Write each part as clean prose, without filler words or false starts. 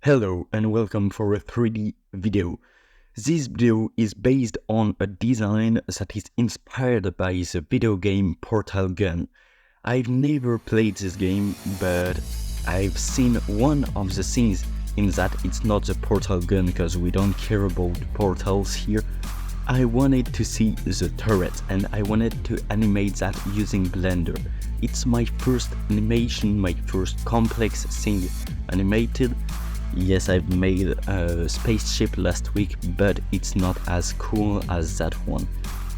Hello and welcome for a 3D video. This video is based on a design that is inspired by the video game Portal Gun. I've never played this game, but I've seen one of the things in that it's not the Portal Gun because we don't care about portals here. I wanted to see the turret and I wanted to animate that using Blender. It's my first animation, my first complex thing animated. Yes, I've made a spaceship last week, but it's not as cool as that one.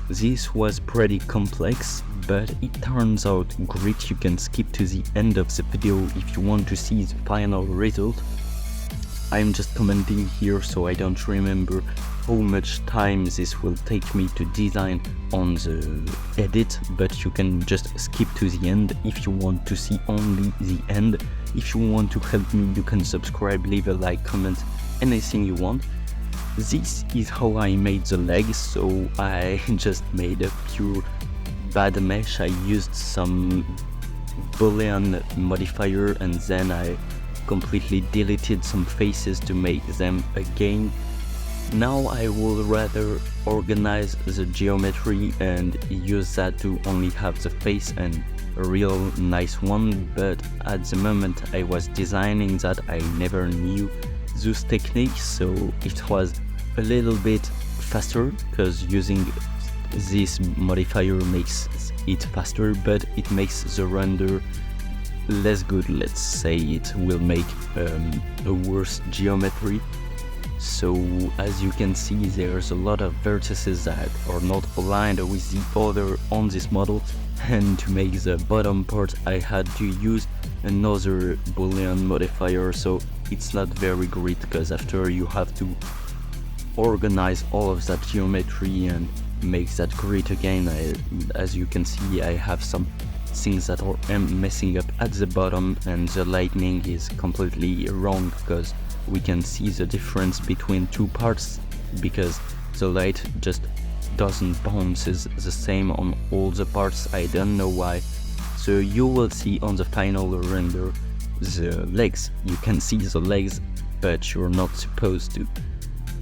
This was pretty complex, but it turns out great. You can skip to the end of the video if you want to see the final result. I'm just commenting here so I don't remember how much time this will take me to design on the edit, but you can just skip to the end if you want to see only the end. If you want to help me, you can subscribe, leave a like, comment, anything you want. This is how I made the legs, so I just made a pure bad mesh. I used some Boolean modifier and then I completely deleted some faces to make them again. Now I would rather organize the geometry and use that to only have the face and a real nice one, but at the moment I was designing that I never knew those techniques, so it was a little bit faster because using this modifier makes it faster, but it makes the render less good. Let's say it will make a worse geometry. So as you can see, there's a lot of vertices that are not aligned with the other on this model, and to make the bottom part I had to use another Boolean modifier, so it's not very great because after you have to organize all of that geometry and make that great again. As you can see, I have some things that are messing up at the bottom, and the lightning is completely wrong because we can see the difference between two parts because the light just doesn't bounces the same on all the parts. I don't know why. So you will see on the final render the legs. You can see the legs, but you're not supposed to.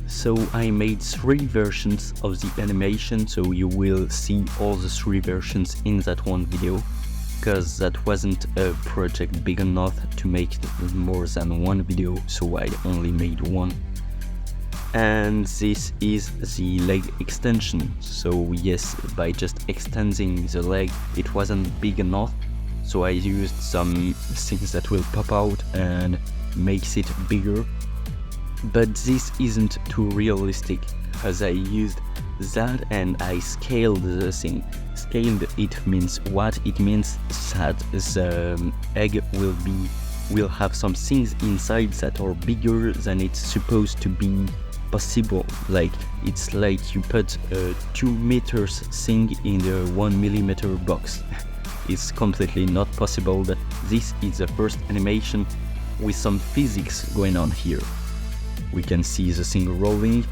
So I made 3 versions of the animation, so you will see all the 3 versions in that one video, because that wasn't a project big enough to make more than one video, so I only made one. And this is the leg extension. So yes, by just extending the leg, it wasn't big enough, so I used some things that will pop out and makes it bigger. But this isn't too realistic, as I used that and I scaled the thing. Scaled it means what? It means that the egg will have some things inside that are bigger than it's supposed to be possible. Like it's like you put a 2 meters thing in a 1 millimeter box. It's completely not possible, but this is the first animation with some physics going on here. We can see the thing rolling,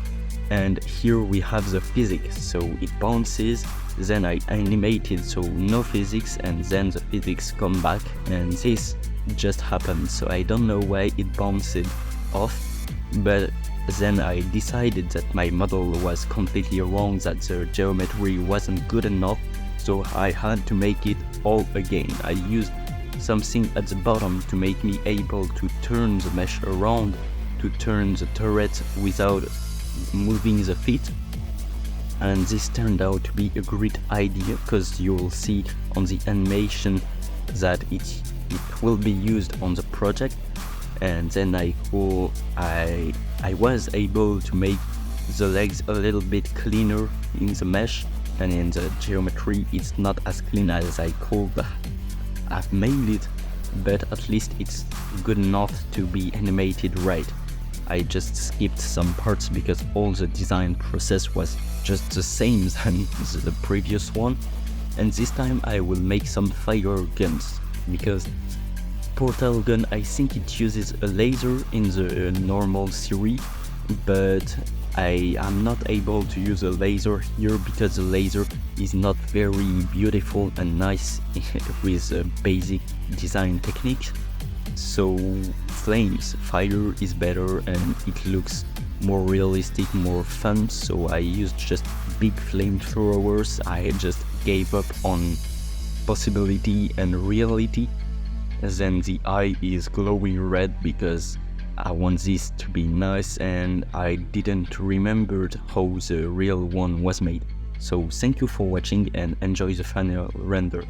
and here we have the physics, so it bounces, then I animated so no physics, and then the physics come back, and this just happened. So I don't know why it bounced off, but then I decided that my model was completely wrong, that the geometry wasn't good enough, so I had to make it all again. I used something at the bottom to make me able to turn the mesh around, to turn the turret without moving the feet, and this turned out to be a great idea because you'll see on the animation that it will be used on the project. And then I was able to make the legs a little bit cleaner in the mesh, and in the geometry it's not as clean as I could have made it, but at least it's good enough to be animated right. I just skipped some parts because all the design process was just the same than the previous one, and this time I will make some fire guns because Portal Gun, I think it uses a laser in the normal series, but I am not able to use a laser here because the laser is not very beautiful and nice with basic design techniques. So flames. Fire is better and it looks more realistic, more fun, so I used just big flamethrowers. I just gave up on possibility and reality. Then the eye is glowing red because I want this to be nice and I didn't remember how the real one was made. So thank you for watching and enjoy the final render.